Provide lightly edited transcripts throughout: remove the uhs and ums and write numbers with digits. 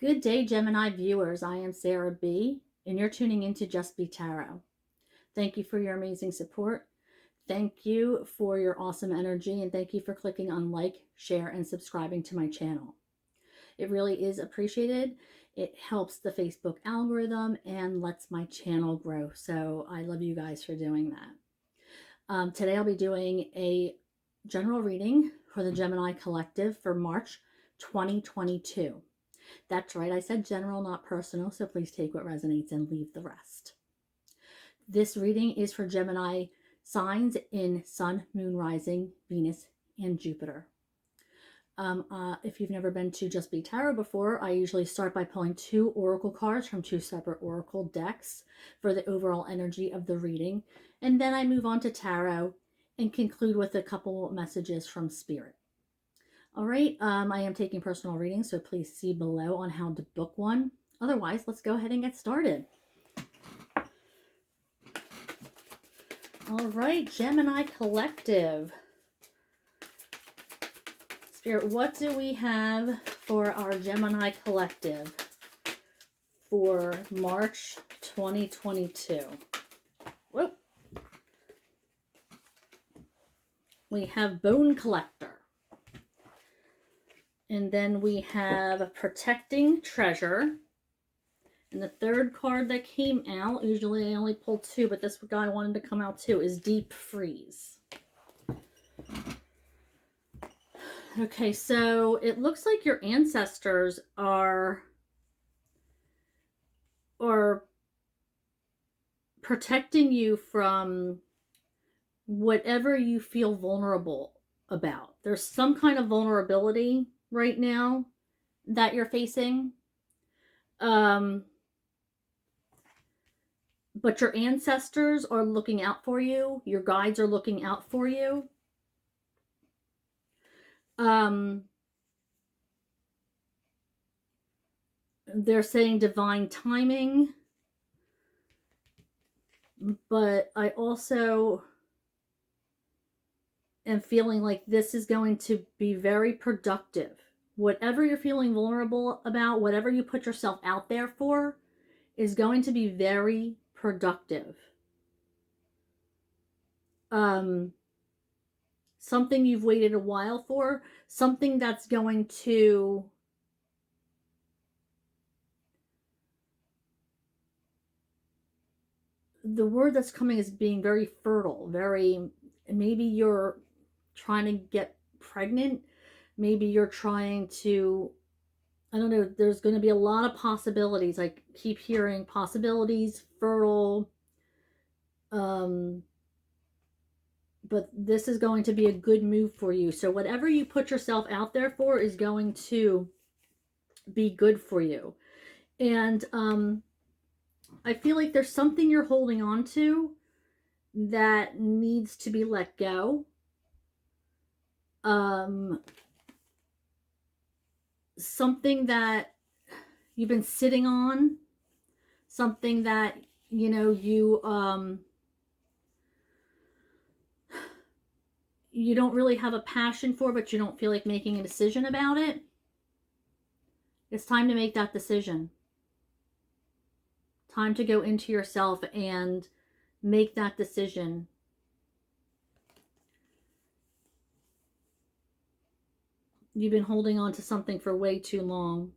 Good day, Gemini viewers. I am Sarah B., and you're tuning into Just B.E.E Tarot. Thank you for your amazing support. Thank you for your awesome energy, and thank you for clicking on like, share, and subscribing to my channel. It really is appreciated. It helps the Facebook algorithm and lets my channel grow. So I love you guys for doing that. Today I'll be doing a general reading for the Gemini Collective for March 2022. That's right, I said general, not personal, so please take what resonates and leave the rest. This reading is for Gemini signs in Sun, Moon, Rising, Venus, and Jupiter. If you've never been to Just B.E.E Tarot before, I usually start by pulling 2 oracle cards from 2 separate oracle decks for the overall energy of the reading, and then I move on to tarot and conclude with a couple messages from Spirit. All right, I am taking personal readings, so please see below on how to book one. Otherwise, let's go ahead and get started. All right, Gemini Collective. Spirit, what do we have for our Gemini Collective for March 2022? Whoop. We have Bone Collector. And then we have Protecting Treasure. And the third card that came out, usually I only pull 2, but this guy wanted to come out too, is Deep Freeze. Okay, so it looks like your ancestors are protecting you from whatever you feel vulnerable about. There's some kind of vulnerability right now that you're facing. But your ancestors are looking out for you. Your guides are looking out for you. They're saying divine timing. But I also am feeling like this is going to be very productive. Whatever you're feeling vulnerable about, whatever you put yourself out there for, is going to be very productive. Something you've waited a while for, something that's going to the word that's coming is being very fertile, maybe you're trying to get pregnant, maybe you're trying to, I don't know, there's going to be a lot of possibilities. I keep hearing possibilities, fertile, but this is going to be a good move for you. So whatever you put yourself out there for is going to be good for you. And I feel like there's something you're holding on to that needs to be let go. Something that you've been sitting on, something that, you know, you don't really have a passion for, but you don't feel like making a decision about it. It's time to make that decision. Time to go into yourself and make that decision. You've been holding on to something for way too long.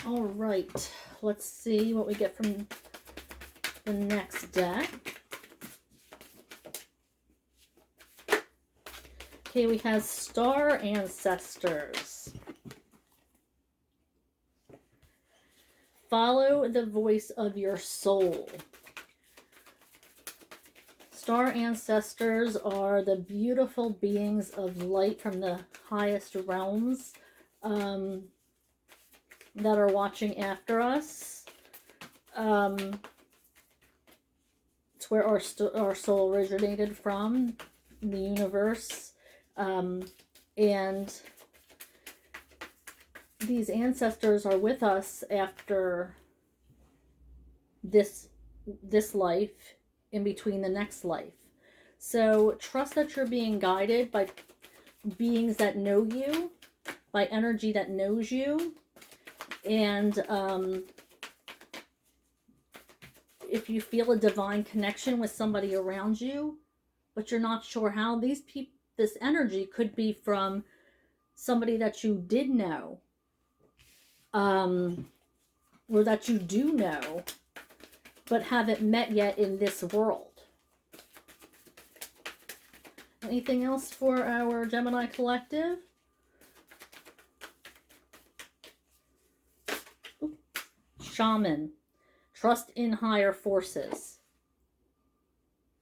All right, let's see what we get from the next deck. Okay, we have Star Ancestors. Follow the voice of your soul. Star Ancestors are the beautiful beings of light from the highest realms that are watching after us. It's where our soul originated from, the universe. And these ancestors are with us after this life, in between the next life. So trust that you're being guided by beings that know you, by energy that knows you. And if you feel a divine connection with somebody around you, but you're not sure how, this energy could be from somebody that you did know, or that you do know, but haven't met yet in this world. Anything else for our Gemini collective? Ooh. Shaman. Trust in higher forces.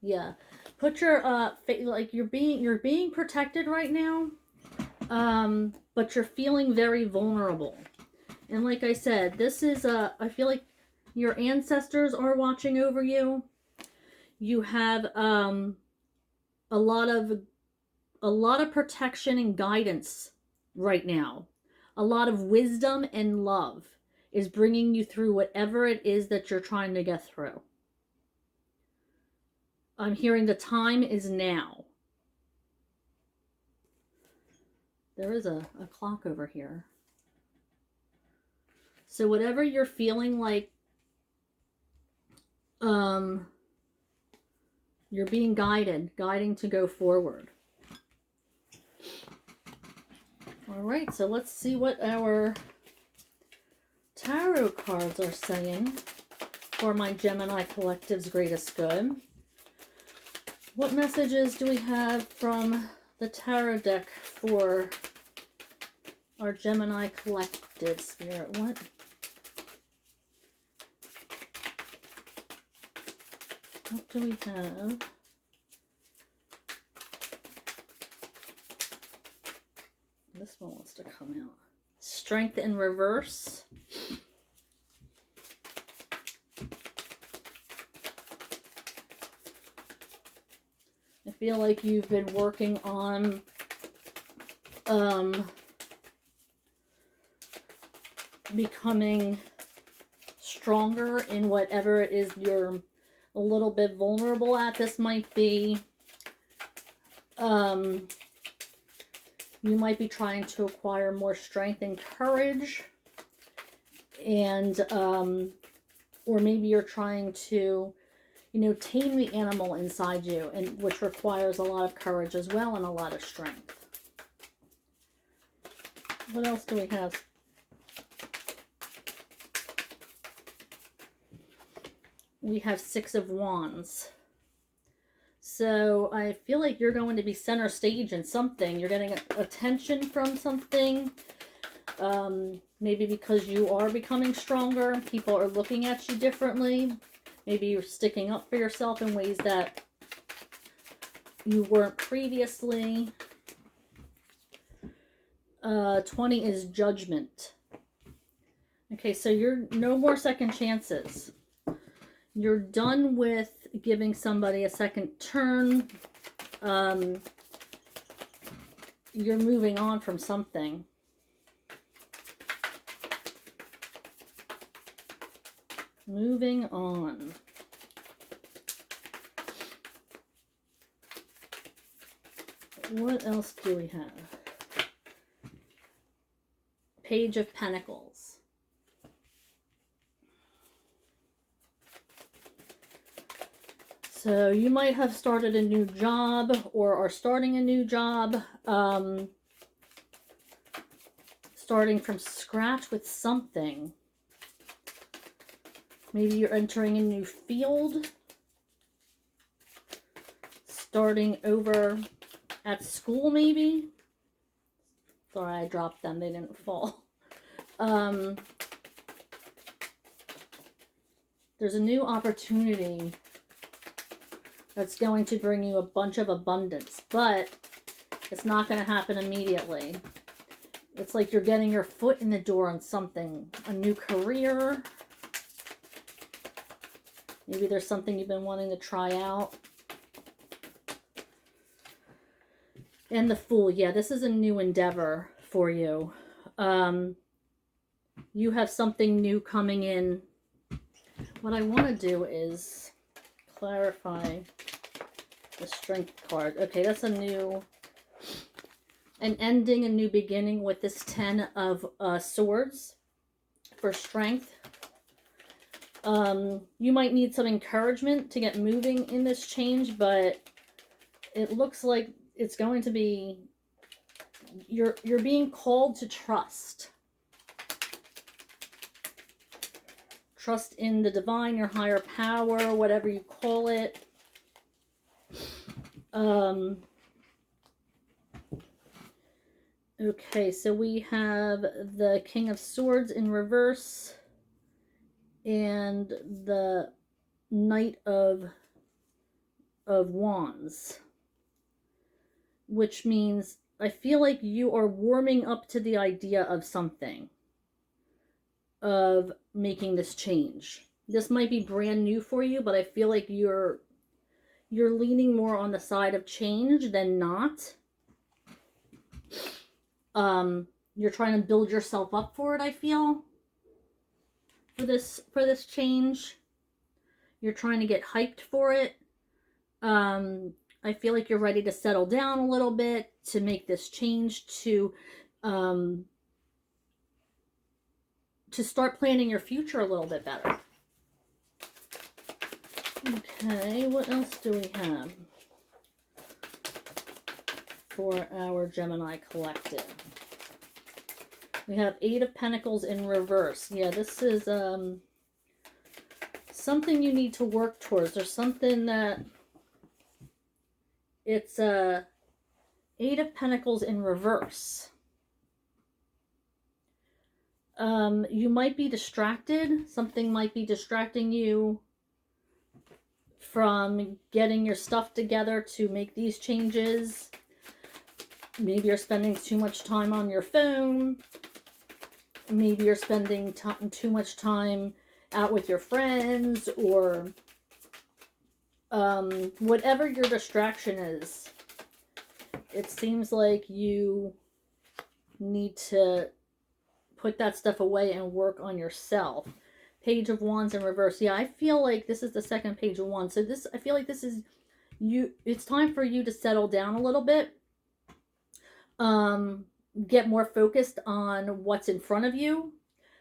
Yeah. Put your like you're being protected right now. But you're feeling very vulnerable. And like I said, this is I feel like your ancestors are watching over you. You have a lot of protection and guidance right now. A lot of wisdom and love is bringing you through whatever it is that you're trying to get through. I'm hearing the time is now. There is a clock over here. So whatever you're feeling like, you're being guiding to go forward. All right, so let's see what our tarot cards are saying for my Gemini collective's greatest good. What messages do we have from the tarot deck for our Gemini collective, Spirit? What? What do we have? This one wants to come out. Strength in reverse. I feel like you've been working on becoming stronger in whatever it is you're a little bit vulnerable at. This might be you might be trying to acquire more strength and courage, and or maybe you're trying to, you know, tame the animal inside you, and which requires a lot of courage as well and a lot of strength. What else do we have? We have Six of Wands. So I feel like you're going to be center stage in something. You're getting attention from something. Maybe because you are becoming stronger. People are looking at you differently. Maybe you're sticking up for yourself in ways that you weren't previously. 20 is Judgment. Okay, so you're no more second chances. You're done with giving somebody a second turn. You're moving on from something. Moving on. What else do we have? Page of Pentacles. So you might have started a new job or are starting a new job, starting from scratch with something. Maybe you're entering a new field, starting over at school maybe. Sorry, I dropped them. They didn't fall. There's a new opportunity that's going to bring you a bunch of abundance, but it's not going to happen immediately. It's like you're getting your foot in the door on something, a new career. Maybe there's something you've been wanting to try out. And the Fool, yeah, this is a new endeavor for you. You have something new coming in. What I want to do is clarify the Strength card. Okay, that's a new an ending, a new beginning with this 10 of Swords for strength. You might need some encouragement to get moving in this change, but it looks like it's going to be, you're being called to trust. Trust in the divine, your higher power, whatever you call it. Okay, so we have the King of Swords in reverse and the Knight of Wands, which means I feel like you are warming up to the idea of something, of making this change. This might be brand new for you, but I feel like you're leaning more on the side of change than not. You're trying to build yourself up for it, I feel. For this change. You're trying to get hyped for it. I feel like you're ready to settle down a little bit, to make this change, to start planning your future a little bit better. Okay, what else do we have for our Gemini collective? We have 8 of Pentacles in reverse. Yeah, this is something you need to work towards. There's something that it's 8 of Pentacles in reverse. You might be distracted. Something might be distracting you from getting your stuff together to make these changes. Maybe you're spending too much time on your phone. Maybe you're spending too much time out with your friends, or whatever your distraction is. It seems like you need to put that stuff away and work on yourself. Page of Wands in reverse. Yeah, I feel like this is the second Page of Wands. So I feel like this is you. It's time for you to settle down a little bit. Get more focused on what's in front of you,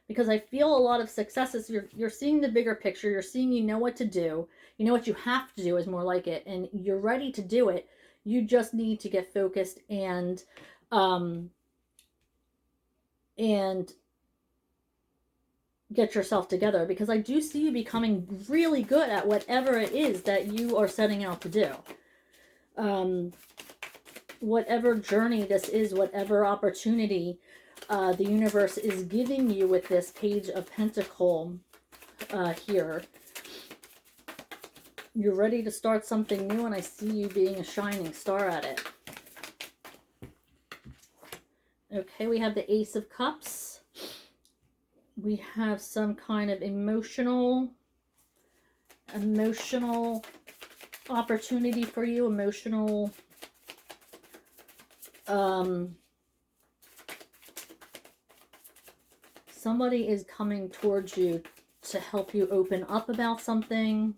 because I feel a lot of successes. You're seeing the bigger picture. You're seeing, you know what to do. You know what you have to do is more like it, and you're ready to do it. You just need to get focused and get yourself together, because I do see you becoming really good at whatever it is that you are setting out to do. Whatever journey this is, whatever opportunity the universe is giving you with this Page of Pentacles here. You're ready to start something new, and I see you being a shining star at it. Okay, we have the Ace of Cups. We have some kind of emotional opportunity for you, emotional somebody is coming towards you to help you open up about something.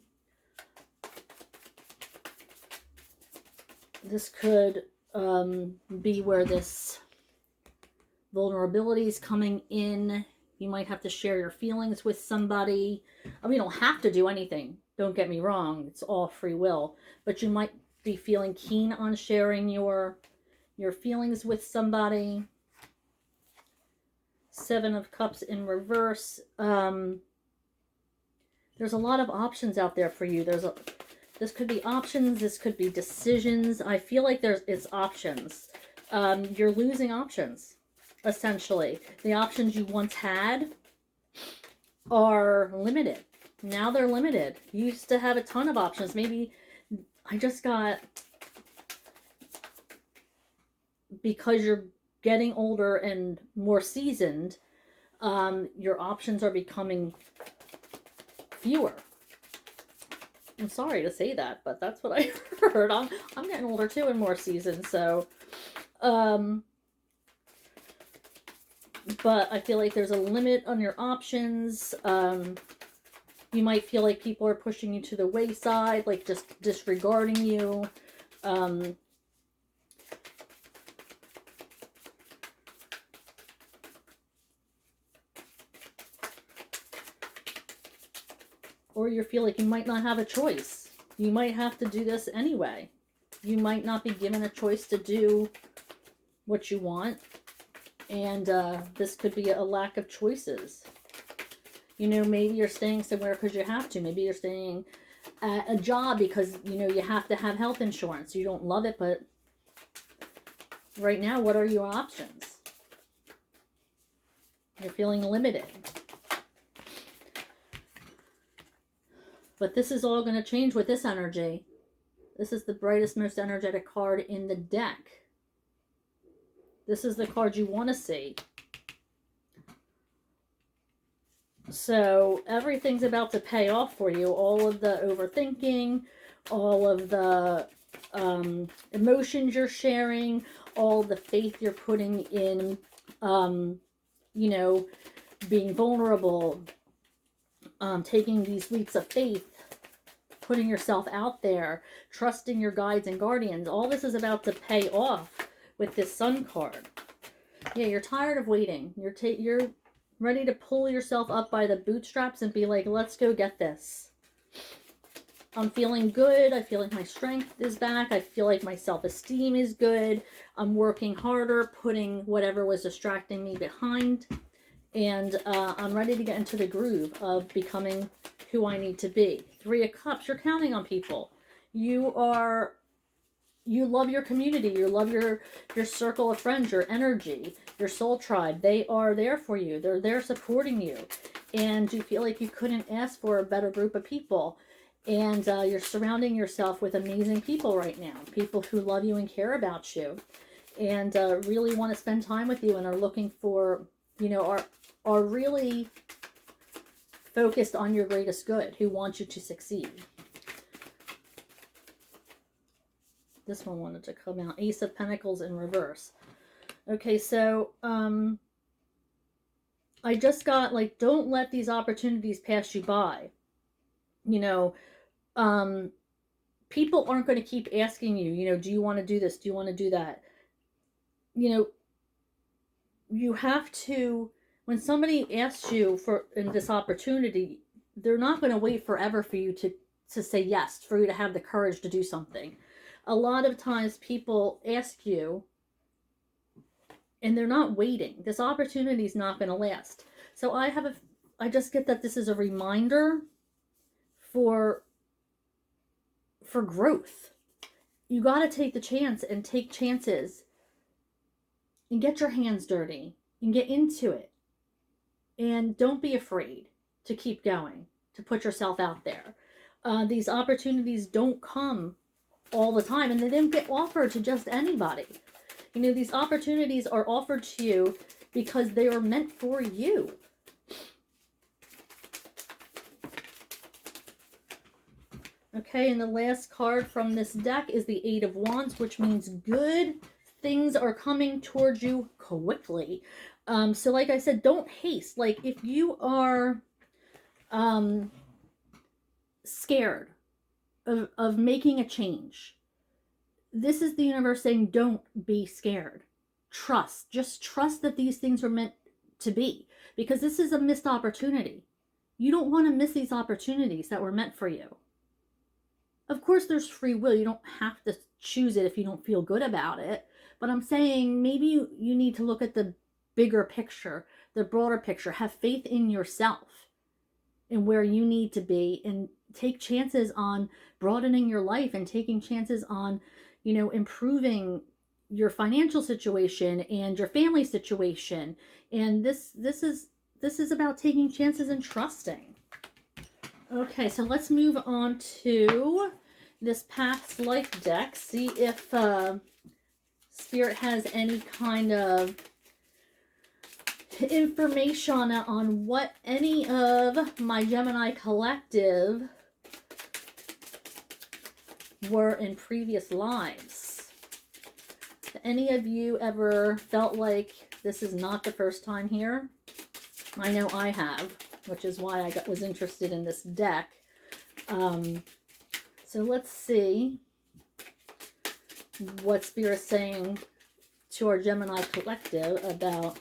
This could be where this vulnerability is coming in. You might have to share your feelings with somebody. I mean, you don't have to do anything. Don't get me wrong. It's all free will. But you might be feeling keen on sharing your feelings with somebody. 7 of Cups in reverse. There's a lot of options out there for you. This could be options. This could be decisions. I feel like it's options. You're losing options. Essentially, the options you once had are limited. Now they're limited. You used to have a ton of options. Maybe I just got, because you're getting older and more seasoned, your options are becoming fewer. I'm sorry to say that, but that's what I heard. I'm getting older too and more seasoned, so but I feel like there's a limit on your options. You might feel like people are pushing you to the wayside, like just disregarding you. or you feel like you might not have a choice. You might have to do this anyway. You might not be given a choice to do what you want. And this could be a lack of choices. You know, maybe you're staying somewhere because you have to. Maybe you're staying at a job because, you know, you have to have health insurance. You don't love it, but right now, what are your options? You're feeling limited. But this is all going to change with this energy. This is the brightest, most energetic card in the deck. This is the card you want to see. So everything's about to pay off for you. All of the overthinking, all of the emotions you're sharing, all the faith you're putting in, you know, being vulnerable, taking these leaps of faith, putting yourself out there, trusting your guides and guardians. All this is about to pay off with this Sun card. Yeah, you're tired of waiting. You're ready to pull yourself up by the bootstraps and be like, let's go get this. I'm feeling good. I feel like my strength is back. I feel like my self-esteem is good. I'm working harder, putting whatever was distracting me behind. And I'm ready to get into the groove of becoming who I need to be. 3 of Cups, you're counting on people. You love your community. You love your circle of friends, your energy, your soul tribe. They are there for you. They're there supporting you. And you feel like you couldn't ask for a better group of people. And you're surrounding yourself with amazing people right now. People who love you and care about you. And really want to spend time with you and are looking for, you know, are really focused on your greatest good. Who want you to succeed. This one wanted to come out. Ace of Pentacles in reverse. Okay, so I just got, like, don't let these opportunities pass you by. You know, people aren't going to keep asking you, you know, do you want to do this? Do you want to do that? You know, you have to, when somebody asks you for in this opportunity, they're not going to wait forever for you to say yes, for you to have the courage to do something. A lot of times people ask you and they're not waiting. This opportunity is not going to last. So I just get that this is a reminder for growth. You got to take the chance and take chances and get your hands dirty and get into it. And don't be afraid to keep going, to put yourself out there. These opportunities don't come all the time, and they didn't get offered to just anybody. You know, these opportunities are offered to you because they are meant for you. Okay, and the last card from this deck is the 8 of Wands, which means good things are coming towards you quickly. So like I said, don't haste. Like, if you are scared of making a change, this is the universe saying, don't be scared. Trust. Just trust that these things are meant to be. Because this is a missed opportunity. You don't want to miss these opportunities that were meant for you. Of course, there's free will. You don't have to choose it if you don't feel good about it. But I'm saying maybe you need to look at the bigger picture, the broader picture. Have faith in yourself and where you need to be, and take chances on broadening your life and taking chances on, you know, improving your financial situation and your family situation. And this is about taking chances and trusting. Okay, so let's move on to this past life deck. See if Spirit has any kind of information on what any of my Gemini collective were in previous lives. Have any of you ever felt like this is not the first time here? I know I have, which is why I was interested in this deck. So let's see what Spirit's saying to our Gemini collective about.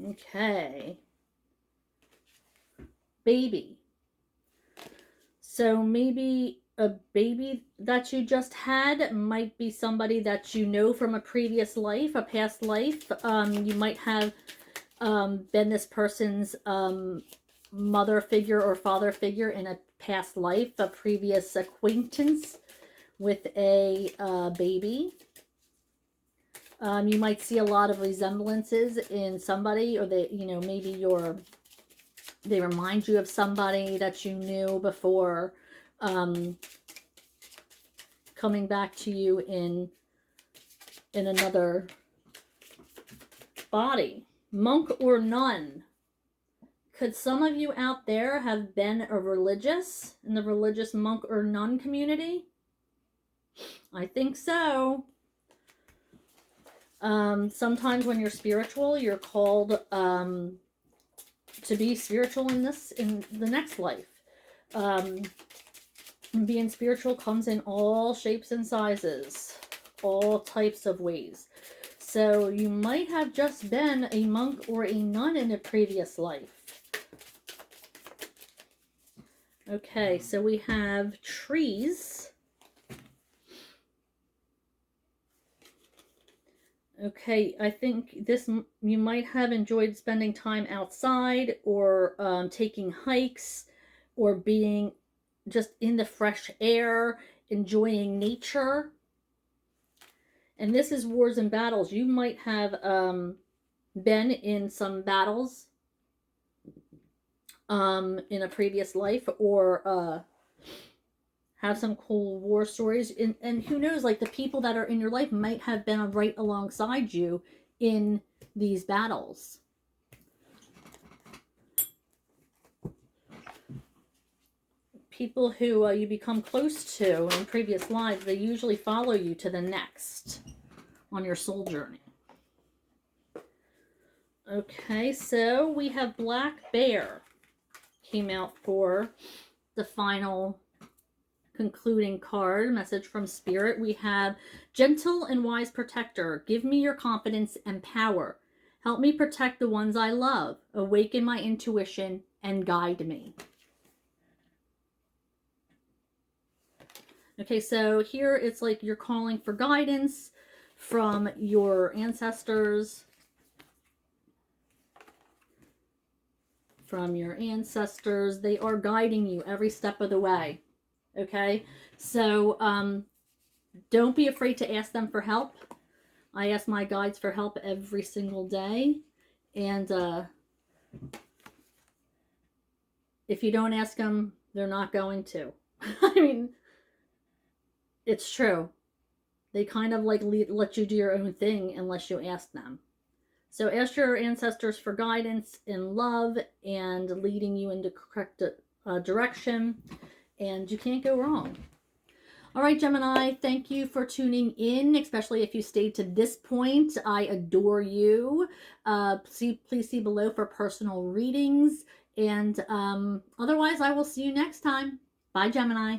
Okay. baby. So maybe a baby that you just had might be somebody that you know from a previous life, a past life. You might have been this person's mother figure or father figure in a past life, a previous acquaintance with a baby. You might see a lot of resemblances in somebody, or they, you know, maybe they remind you of somebody that you knew before, coming back to you in another body. Monk or nun. Could some of you out there have been a religious, in the religious monk or nun community? I think so. Sometimes when you're spiritual, you're called to be spiritual in the next life. Being spiritual comes in all shapes and sizes, all types of ways. So you might have just been a monk or a nun in a previous life. Okay, so we have trees. Okay, I think you might have enjoyed spending time outside, or taking hikes, or being just in the fresh air, enjoying nature. And this is wars and battles. You might have been in some battles in a previous life, or have some cool war stories. And who knows, like the people that are in your life might have been right alongside you in these battles. People who you become close to in previous lives, they usually follow you to the next on your soul journey. Okay, so we have Black Bear came out for the final concluding card, message from Spirit. We have Gentle and Wise Protector. Give me your confidence and power. Help me protect the ones I love. Awaken my intuition and guide me. Okay, so here it's like you're calling for guidance from your ancestors. From your ancestors. They are guiding you every step of the way. Okay, so don't be afraid to ask them for help. I ask my guides for help every single day. And if you don't ask them, they're not going to. I mean, it's true. They kind of like let you do your own thing unless you ask them. So ask your ancestors for guidance in love and leading you into correct direction. And you can't go wrong. All right, Gemini, thank you for tuning in, especially if you stayed to this point. I adore you. Please see below for personal readings. And otherwise, I will see you next time. Bye, Gemini.